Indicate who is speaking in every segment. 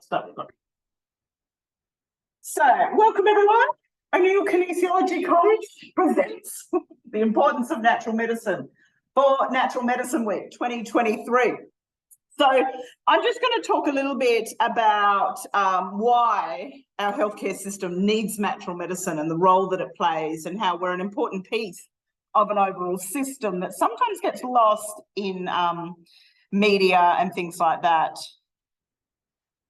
Speaker 1: So, welcome everyone. O'Neill Kinesiology College presents the importance of natural medicine for Natural Medicine Week 2023. So, I'm just going to talk a little bit about why our healthcare system needs natural medicine and the role that it plays, and how we're an important piece of an overall system that sometimes gets lost in media and things like that.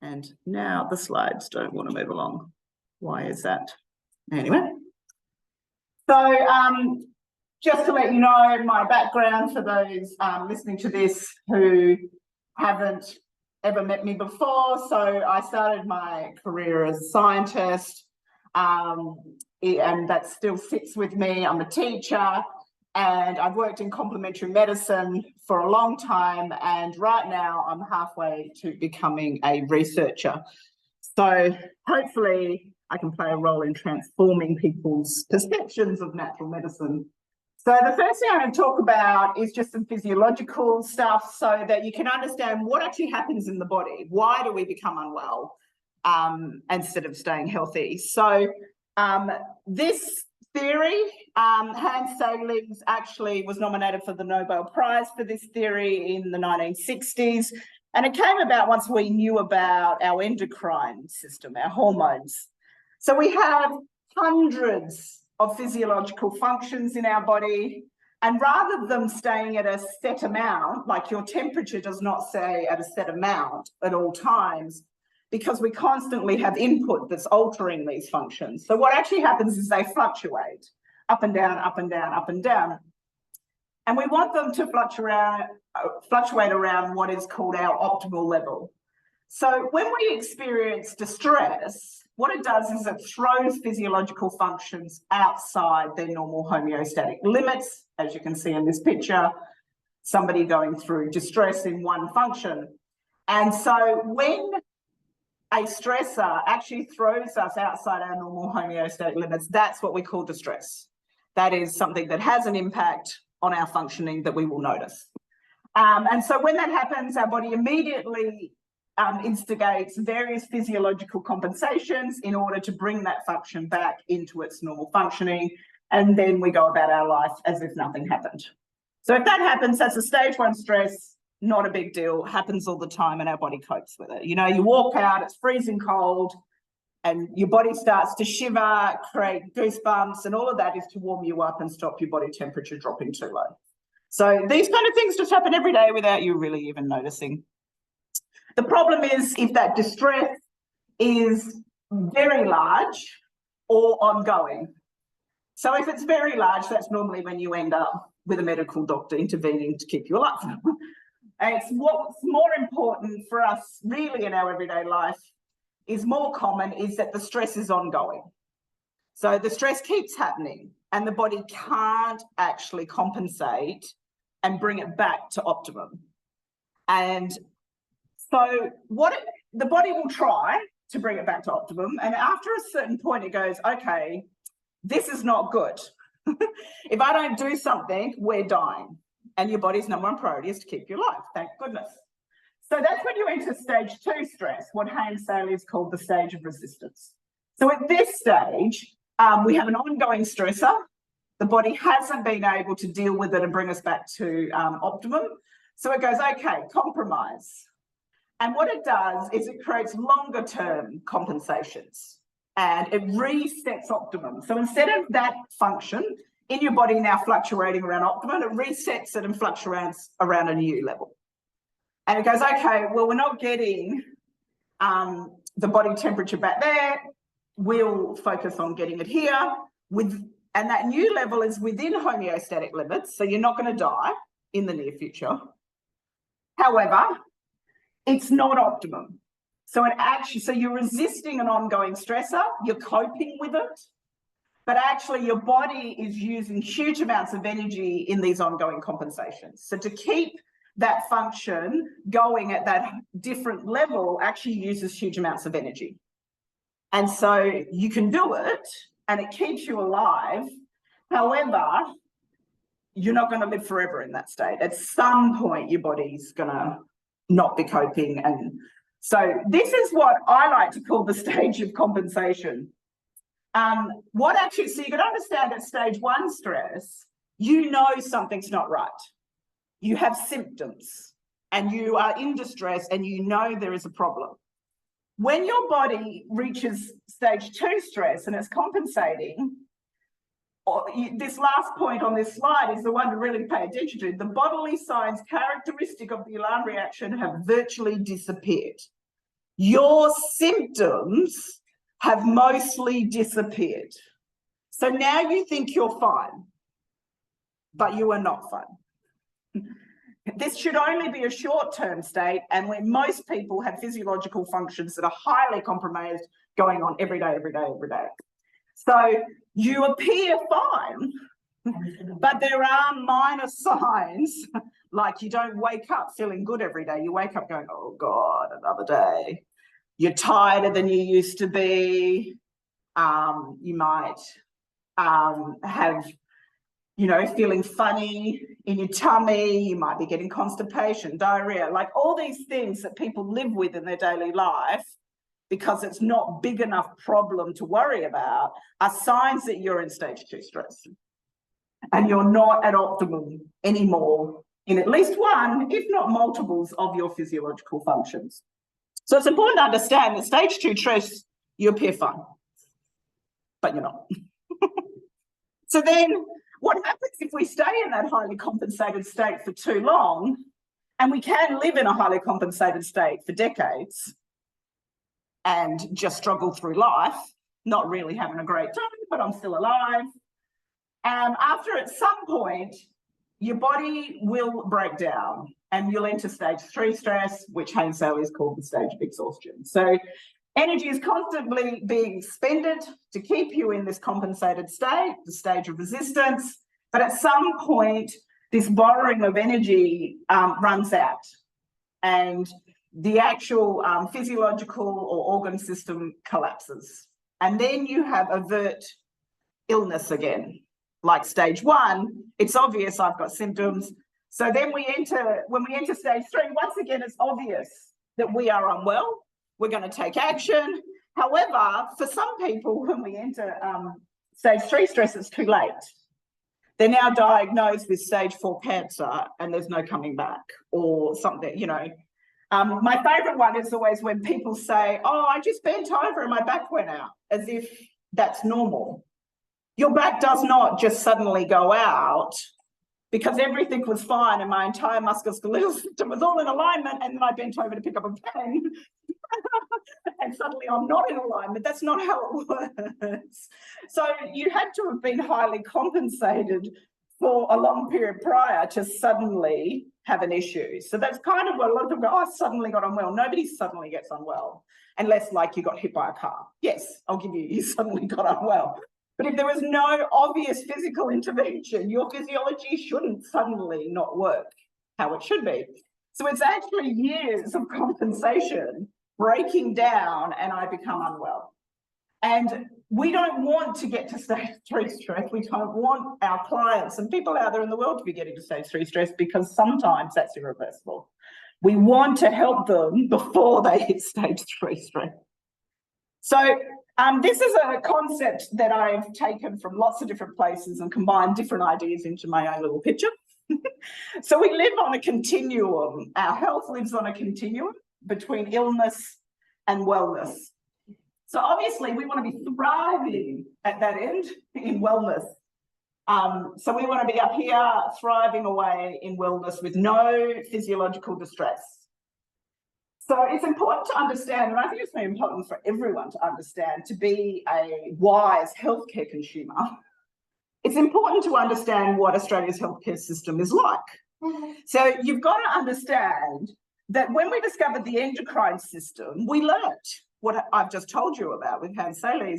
Speaker 1: And now the slides don't want to move along. Why is that? Anyway. So just to let you know my background for those listening to this who haven't ever met me before. So I started my career as a scientist, and that still sits with me. I'm a teacher, and I've worked in complementary medicine for a long time, and right now I'm halfway to becoming a researcher. So hopefully I can play a role in transforming people's perceptions of natural medicine. So the first thing I'm going to talk about is just some physiological stuff so that you can understand what actually happens in the body. Why do we become unwell instead of staying healthy? So this theory, Hans Saglings actually was nominated for the Nobel Prize for this theory in the 1960s. And it came about once we knew about our endocrine system, our hormones. So we have hundreds of physiological functions in our body. And rather than staying at a set amount, like your temperature does not stay at a set amount at all times, because we constantly have input that's altering these functions. So what actually happens is they fluctuate up and down, up and down, up and down. And we want them to fluctuate around what is called our optimal level. So when we experience distress, what it does is it throws physiological functions outside their normal homeostatic limits. As you can see in this picture, somebody going through distress in one function. And so when a stressor actually throws us outside our normal homeostatic limits, that's what we call distress. That is something that has an impact on our functioning that we will notice. And so when that happens, our body immediately instigates various physiological compensations in order to bring that function back into its normal functioning. And then we go about our life as if nothing happened. So if that happens, that's a stage 1 stress. Not a big deal, happens all the time, and our body copes with it. You know, you walk out, it's freezing cold, and your body starts to shiver, create goosebumps, and all of that is to warm you up and stop your body temperature dropping too low. So these kind of things just happen every day without you really even noticing. The problem is if that distress is very large or ongoing. So if it's very large, that's normally when you end up with a medical doctor intervening to keep you alive. And it's what's more important for us really in our everyday life is more common is that the stress is ongoing. So the stress keeps happening and the body can't actually compensate and bring it back to optimum. And so the body will try to bring it back to optimum. And after a certain point, it goes, okay, this is not good. If I don't do something, we're dying. And your body's number 1 priority is to keep you alive, thank goodness. So that's when you enter stage 2 stress, what Hans Saglings called the stage of resistance. So at this stage, we have an ongoing stressor. The body hasn't been able to deal with it and bring us back to optimum. So it goes, okay, compromise. And what it does is it creates longer term compensations and it resets optimum. So instead of that function in your body now fluctuating around optimum, it resets it and fluctuates around a new level. And it goes, okay, well, we're not getting the body temperature back there. We'll focus on getting it here. And that new level is within homeostatic limits, so you're not going to die in the near future. However, it's not optimum. So you're resisting an ongoing stressor, you're coping with it, but actually your body is using huge amounts of energy in these ongoing compensations. So to keep that function going at that different level actually uses huge amounts of energy. And so you can do it and it keeps you alive. However, you're not going to live forever in that state. At some point, your body's going to not be coping and So this is what I like to call the stage of compensation. So you can understand at stage 1 stress, you know something's not right. You have symptoms and you are in distress and you know there is a problem. When your body reaches stage 2 stress and it's compensating, this last point on this slide is the one to really pay attention to. The bodily signs characteristic of the alarm reaction have virtually disappeared. Your symptoms have mostly disappeared. So now you think you're fine, but you are not fine. This should only be a short-term state, and when most people have physiological functions that are highly compromised going on every day. So you appear fine, but there are minor signs, like you don't wake up feeling good every day. You wake up going, oh God, another day. You're tighter than you used to be. You might have, feeling funny in your tummy. You might be getting constipation, diarrhea, like all these things that people live with in their daily life because it's not big enough problem to worry about, are signs that you're in stage 2 stress and you're not at optimum anymore in at least one, if not multiples, of your physiological functions. So it's important to understand that stage 2 stress, you appear fine, but you're not. So then what happens if we stay in that highly compensated state for too long, and we can live in a highly compensated state for decades and just struggle through life, not really having a great time, but I'm still alive. After at some point, your body will break down and you'll enter stage 3 stress, which Hane Seyler called the stage of exhaustion. So energy is constantly being expended to keep you in this compensated state, the stage of resistance, but at some point, this borrowing of energy runs out and the actual physiological or organ system collapses. And then you have overt illness again. Like stage 1, it's obvious I've got symptoms. So then when we enter stage 3, once again, it's obvious that we are unwell. We're going to take action. However, for some people, when we enter stage 3 stress, it's too late. They're now diagnosed with stage 4 cancer and there's no coming back or something, My favourite one is always when people say, oh, I just bent over and my back went out, as if that's normal. Your back does not just suddenly go out because everything was fine and my entire musculoskeletal system was all in alignment, and then I bent over to pick up a pen and suddenly I'm not in alignment. That's not how it works. So you had to have been highly compensated for a long period prior to suddenly have an issue. So that's kind of what a lot of people go, oh, I suddenly got unwell. Nobody suddenly gets unwell unless like you got hit by a car. Yes, I'll give you suddenly got unwell. But if there was no obvious physical intervention, your physiology shouldn't suddenly not work how it should be. So it's actually years of compensation breaking down and I become unwell. And we don't want to get to stage 3 stress. We don't want our clients and people out there in the world to be getting to stage 3 stress because sometimes that's irreversible. We want to help them before they hit stage 3 stress. So this is a concept that I've taken from lots of different places and combined different ideas into my own little picture. So we live on a continuum. Our health lives on a continuum between illness and wellness. So obviously we want to be thriving at that end in wellness. So we want to be up here thriving away in wellness with no physiological distress. So it's important to understand, and I think it's very important for everyone to understand, to be a wise healthcare consumer. It's important to understand what Australia's healthcare system is like. So you've got to understand that when we discovered the endocrine system, we learnt what I've just told you about with Hane Seyler,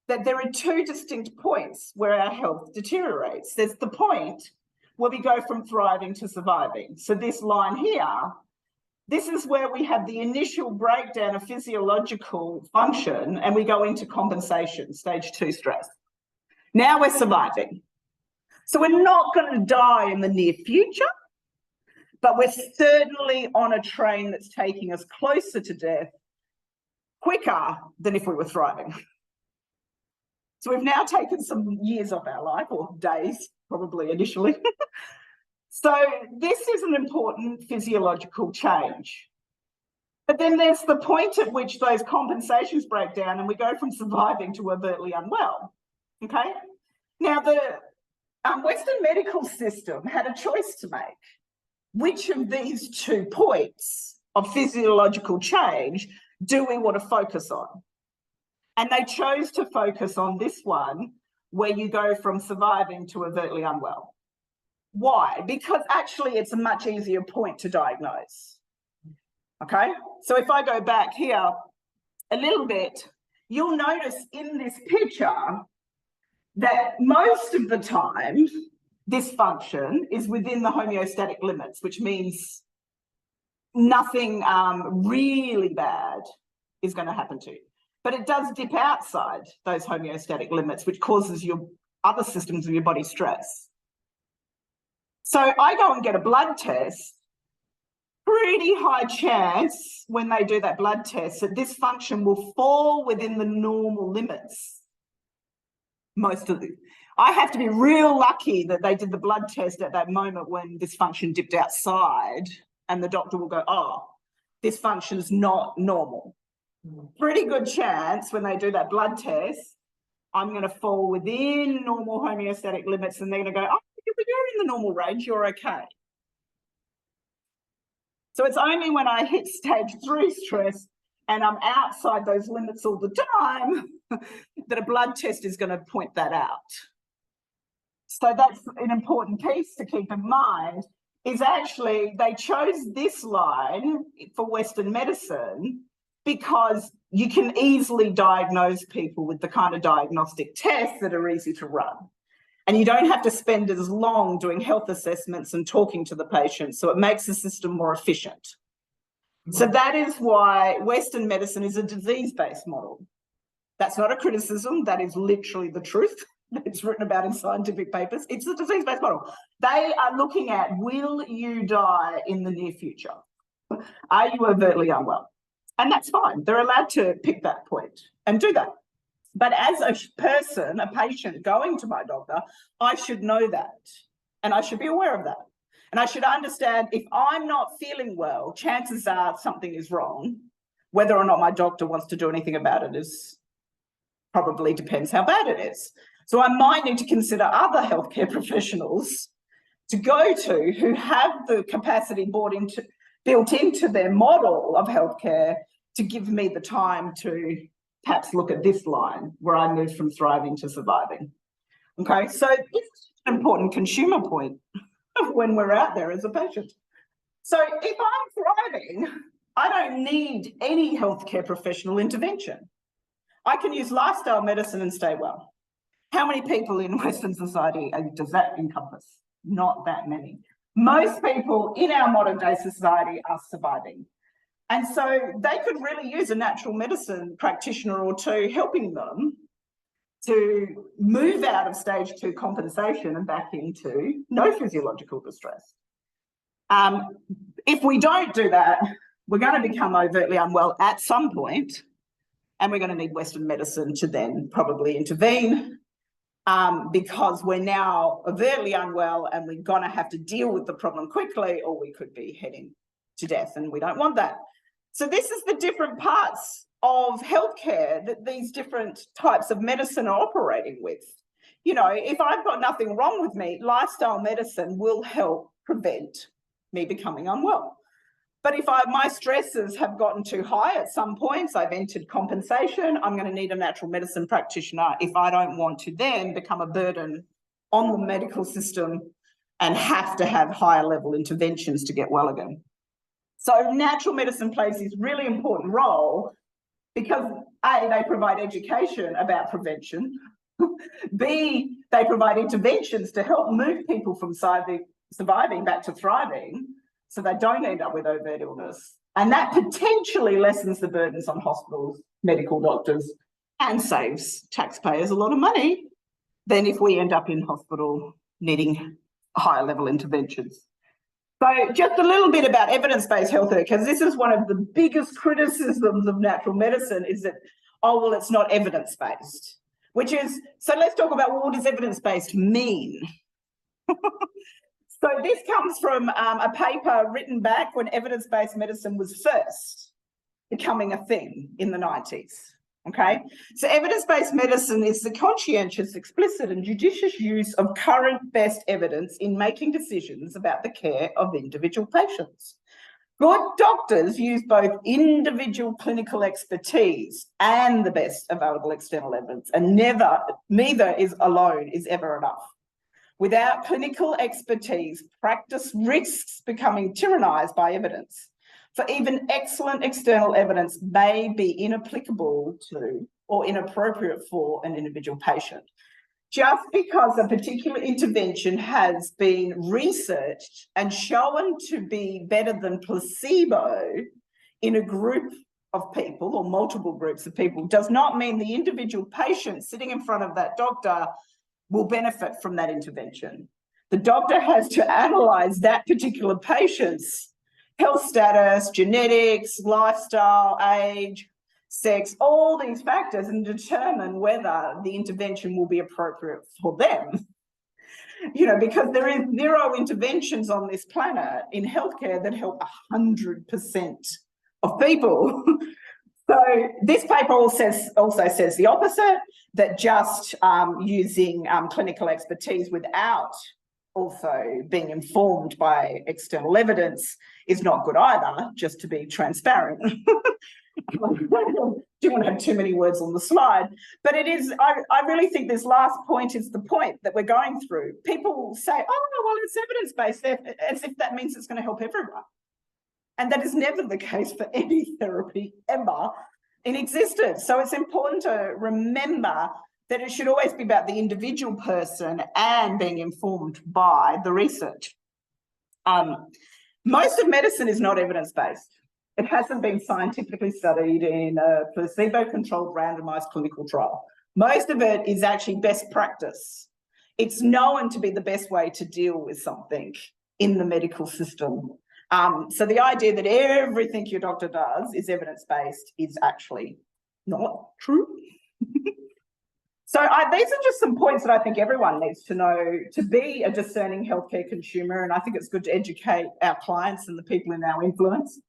Speaker 1: that there are 2 distinct points where our health deteriorates. There's the point where we go from thriving to surviving. So this line here, this is where we have the initial breakdown of physiological function and we go into compensation, stage 2 stress. Now we're surviving. So we're not going to die in the near future, but we're certainly on a train that's taking us closer to death quicker than if we were thriving. So we've now taken some years off our life, or days, probably initially. So this is an important physiological change. But then there's the point at which those compensations break down and we go from surviving to overtly unwell, okay? Now, the Western medical system had a choice to make. Which of these 2 points of physiological change do we want to focus on? And they chose to focus on this one, where you go from surviving to overtly unwell. Why? Because actually it's a much easier point to diagnose. Okay, so if I go back here a little bit, you'll notice in this picture that most of the time this function is within the homeostatic limits, which means nothing really bad is going to happen to you. But it does dip outside those homeostatic limits, which causes your other systems of your body stress. So I go and get a blood test. Pretty high chance when they do that blood test that this function will fall within the normal limits. I have to be real lucky that they did the blood test at that moment when this function dipped outside, and the doctor will go, oh, this function's not normal. Pretty good chance when they do that blood test, I'm going to fall within normal homeostatic limits, and they're going to go, oh, you're in the normal range, you're okay. So it's only when I hit stage 3 stress and I'm outside those limits all the time that a blood test is going to point that out. So that's an important piece to keep in mind, is actually they chose this line for Western medicine because you can easily diagnose people with the kind of diagnostic tests that are easy to run. And you don't have to spend as long doing health assessments and talking to the patient, so it makes the system more efficient. So that is why Western medicine is a disease-based model. That's not a criticism, that is literally the truth. It's written about in scientific papers. It's a disease-based model. They are looking at, will you die in the near future? Are you overtly unwell? And that's fine. They're allowed to pick that point and do that. But as a person, a patient going to my doctor, I should know that. And I should be aware of that. And I should understand if I'm not feeling well, chances are something is wrong. Whether or not my doctor wants to do anything about it is probably depends how bad it is. So I might need to consider other healthcare professionals to go to who have the capacity built into their model of healthcare to give me the time to perhaps look at this line where I moved from thriving to surviving. Okay, so it's an important consumer point when we're out there as a patient. So if I'm thriving, I don't need any healthcare professional intervention. I can use lifestyle medicine and stay well. How many people in Western society does that encompass? Not that many. Most people in our modern day society are surviving. And so they could really use a natural medicine practitioner or two helping them to move out of stage 2 compensation and back into no physiological distress. If we don't do that, we're going to become overtly unwell at some point, and we're going to need Western medicine to then probably intervene because we're now overtly unwell and we're going to have to deal with the problem quickly, or we could be heading to death, and we don't want that. So this is the different parts of healthcare that these different types of medicine are operating with. You know, if I've got nothing wrong with me, lifestyle medicine will help prevent me becoming unwell. But if my stresses have gotten too high at some points, I've entered compensation, I'm going to need a natural medicine practitioner if I don't want to then become a burden on the medical system and have to have higher level interventions to get well again. So natural medicine plays this really important role because A, they provide education about prevention, B, they provide interventions to help move people from surviving back to thriving so they don't end up with overt illness. And that potentially lessens the burdens on hospitals, medical doctors, and saves taxpayers a lot of money than if we end up in hospital needing higher level interventions. So just a little bit about evidence-based healthcare, because this is one of the biggest criticisms of natural medicine is that, oh, well, it's not evidence-based, which is, so let's talk about, well, what does evidence-based mean? So this comes from a paper written back when evidence-based medicine was first becoming a thing in the 90s. Okay, so evidence-based medicine is the conscientious, explicit and judicious use of current best evidence in making decisions about the care of individual patients. Good doctors use both individual clinical expertise and the best available external evidence, and neither is ever enough. Without clinical expertise, practice risks becoming tyrannised by evidence. For even excellent external evidence may be inapplicable to or inappropriate for an individual patient. Just because a particular intervention has been researched and shown to be better than placebo in a group of people or multiple groups of people does not mean the individual patient sitting in front of that doctor will benefit from that intervention. The doctor has to analyse that particular patient's health status, genetics, lifestyle, age, sex, all these factors, and determine whether the intervention will be appropriate for them. You know, because there is zero interventions on this planet in healthcare that help 100% of people. So this paper also says the opposite, that just using clinical expertise without also being informed by external evidence is not good either, just to be transparent. Don't want to have too many words on the slide, but it is, I really think this last point is the point that we're going through. People say, oh, well, it's evidence-based, as if that means it's going to help everyone. And that is never the case for any therapy ever in existence. So it's important to remember that it should always be about the individual person and being informed by the research. Most of medicine is not evidence-based. It hasn't been scientifically studied in a placebo-controlled randomized clinical trial. Most of it is actually best practice. It's known to be the best way to deal with something in the medical system. So the idea that everything your doctor does is evidence-based is actually not true. So these are just some points that I think everyone needs to know to be a discerning healthcare consumer, and I think it's good to educate our clients and the people in our influence.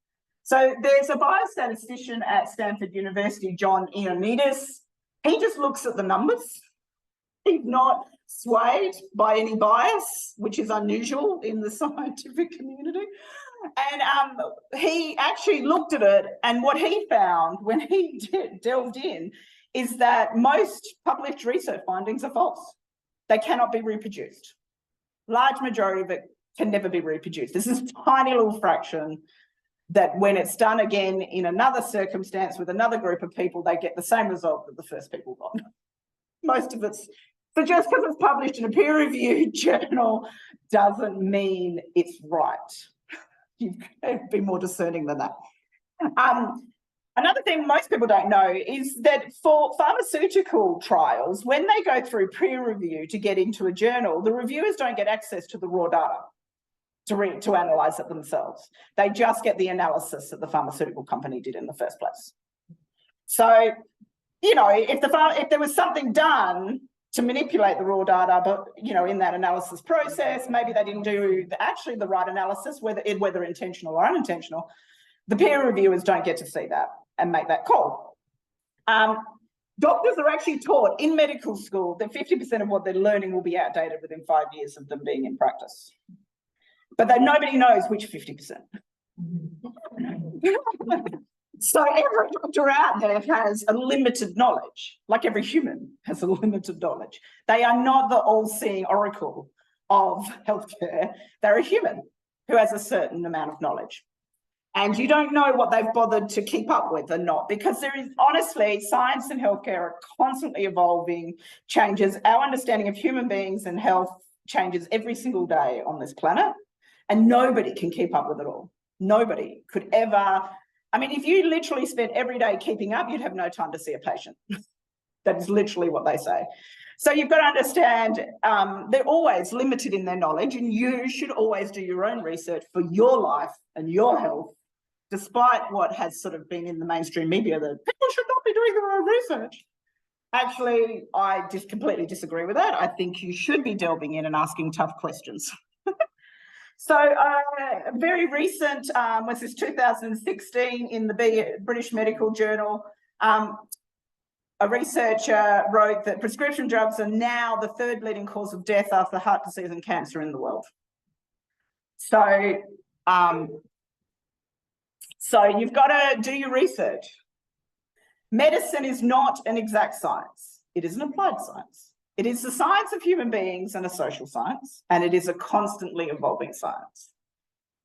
Speaker 1: So there's a biostatistician at Stanford University, John Ioannidis. He just looks at the numbers. He's not swayed by any bias, which is unusual in the scientific community. And he actually looked at it, and what he found when he delved in is that most published research findings are false. They cannot be reproduced. Large majority of it can never be reproduced. This is a tiny little fraction that when it's done again in another circumstance with another group of people, they get the same result that the first people got. Most of it's, so just because it's published in a peer-reviewed journal doesn't mean it's right. You've got to be more discerning than that. Another thing most people don't know is that for pharmaceutical trials, when they go through peer review to get into a journal, the reviewers don't get access to the raw data to analyse it themselves. They just get the analysis that the pharmaceutical company did in the first place. So, you know, if there was something done to manipulate the raw data, but, you know, in that analysis process, maybe they didn't do actually the right analysis, whether intentional or unintentional, the peer reviewers don't get to see that and make that call. Doctors are actually taught in medical school that 50% of what they're learning will be outdated within 5 years of them being in practice. But nobody knows which 50%. So every doctor out there has a limited knowledge, like every human has a limited knowledge. They are not the all-seeing oracle of healthcare. They're a human who has a certain amount of knowledge. And you don't know what they've bothered to keep up with or not, because there is, honestly, science and healthcare are constantly evolving, changes. Our understanding of human beings and health changes every single day on this planet, and nobody can keep up with it all. Nobody could ever. I mean, if you literally spent every day keeping up, you'd have no time to see a patient. That is literally what they say. So you've got to understand they're always limited in their knowledge, and you should always do your own research for your life and your health, despite what has sort of been in the mainstream media that people should not be doing their own research. Actually, I just completely disagree with that. I think you should be delving in and asking tough questions. So very recent, was this 2016 in the British Medical Journal, a researcher wrote that prescription drugs are now the third leading cause of death after heart disease and cancer in the world. So, so you've got to do your research. Medicine is not an exact science. It is an applied science. It is the science of human beings and a social science, and it is a constantly evolving science.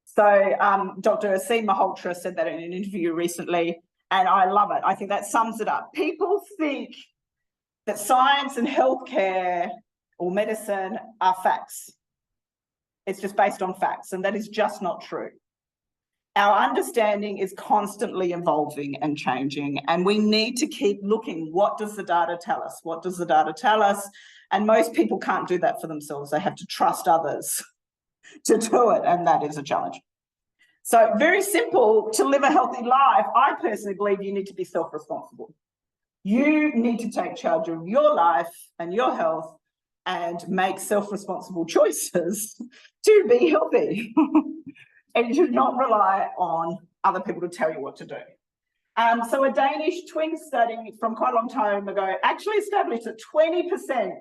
Speaker 1: So Dr. Aseem Malhotra said that in an interview recently, and I love it. I think that sums it up. People think that science and healthcare or medicine are facts. It's just based on facts, and that is just not true. Our understanding is constantly evolving and changing, and we need to keep looking. What does the data tell us? What does the data tell us? And most people can't do that for themselves. They have to trust others to do it, and that is a challenge. So very simple, to live a healthy life, I personally believe you need to be self-responsible. You need to take charge of your life and your health and make self-responsible choices to be healthy. And you should not rely on other people to tell you what to do. So a Danish twin study from quite a long time ago actually established that 20%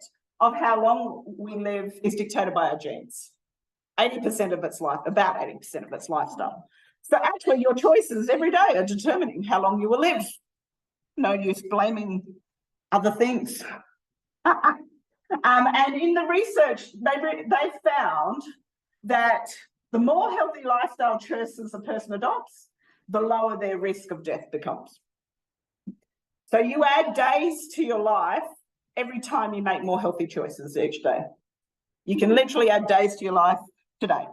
Speaker 1: of how long we live is dictated by our genes. 80% of its life, about 80% of its lifestyle. So actually your choices every day are determining how long you will live. No use blaming other things. And in the research, they found that the more healthy lifestyle choices a person adopts, the lower their risk of death becomes. So you add days to your life every time you make more healthy choices each day. You can literally add days to your life today.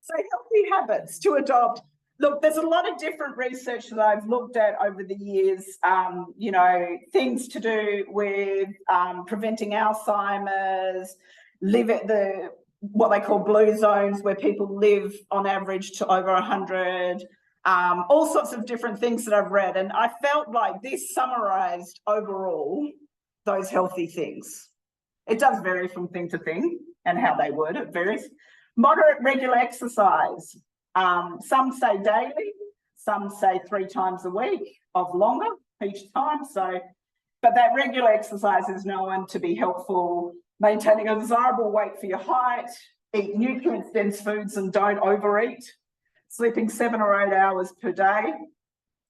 Speaker 1: So healthy habits to adopt. Look, there's a lot of different research that I've looked at over the years, you know, things to do with preventing Alzheimer's, live at what they call blue zones, where people live on average to over 100, all sorts of different things that I've read. And I felt like this summarized overall those healthy things. It does vary from thing to thing and how they word it varies. Moderate regular exercise. Some say daily, some say 3 times a week of longer each time. So, but that regular exercise is known to be helpful. Maintaining a desirable weight for your height, eat nutrient-dense foods and don't overeat. Sleeping 7 or 8 hours per day.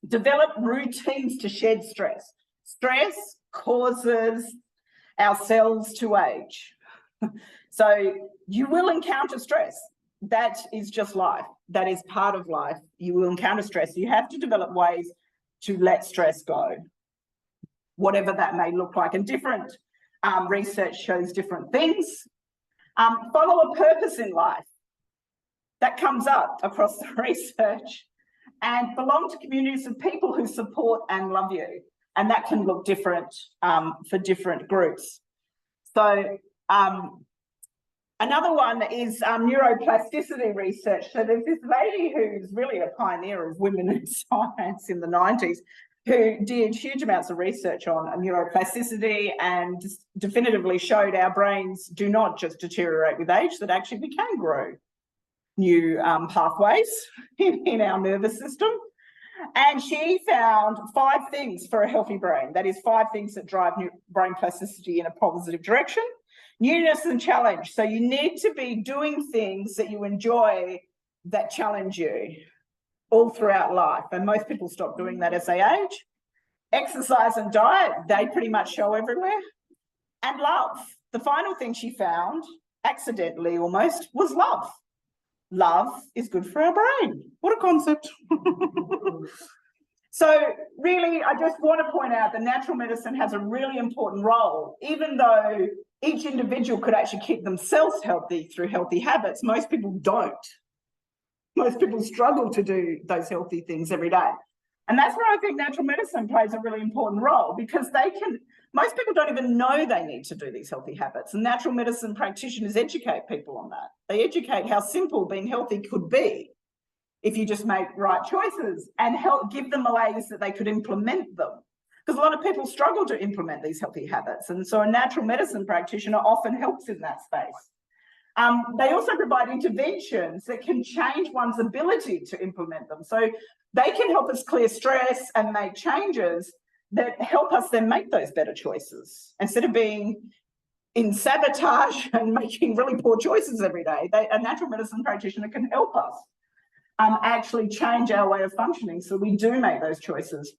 Speaker 1: Develop routines to shed stress. Stress causes our cells to age. So you will encounter stress. That is just life. That is part of life. You will encounter stress. You have to develop ways to let stress go, whatever that may look like. And different research shows different things. Follow a purpose in life. That comes up across the research. And belong to communities of people who support and love you. And that can look different for different groups. So another one is neuroplasticity research. So there's this lady who's really a pioneer of women in science in the 90s who did huge amounts of research on neuroplasticity and definitively showed our brains do not just deteriorate with age, that actually we can grow new pathways in our nervous system. And she found 5 things for a healthy brain. That is 5 things that drive brain plasticity in a positive direction. Newness and challenge. So you need to be doing things that you enjoy that challenge you all throughout life. And most people stop doing that as they age. Exercise and diet, they pretty much show everywhere. And love. The final thing she found, accidentally almost, was love. Love is good for our brain. What a concept. So really, I just want to point out that natural medicine has a really important role. Even though each individual could actually keep themselves healthy through healthy habits, most people don't. Most people struggle to do those healthy things every day. And that's where I think natural medicine plays a really important role, because most people don't even know they need to do these healthy habits. And natural medicine practitioners educate people on that. They educate how simple being healthy could be if you just make right choices, and help give them ways that they could implement them. Because a lot of people struggle to implement these healthy habits. And so a natural medicine practitioner often helps in that space. They also provide interventions that can change one's ability to implement them. So they can help us clear stress and make changes that help us then make those better choices. Instead of being in sabotage and making really poor choices every day, a natural medicine practitioner can help us actually change our way of functioning so we do make those choices.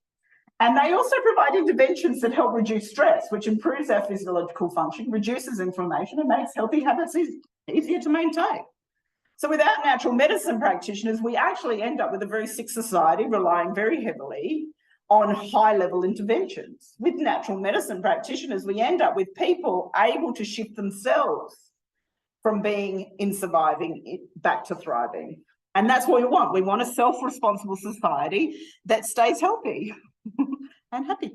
Speaker 1: And they also provide interventions that help reduce stress, which improves our physiological function, reduces inflammation, and makes healthy habits easier to maintain. So without natural medicine practitioners, we actually end up with a very sick society relying very heavily on high-level interventions. With natural medicine practitioners, we end up with people able to shift themselves from being in surviving back to thriving. And that's what we want. We want a self-responsible society that stays healthy and happy.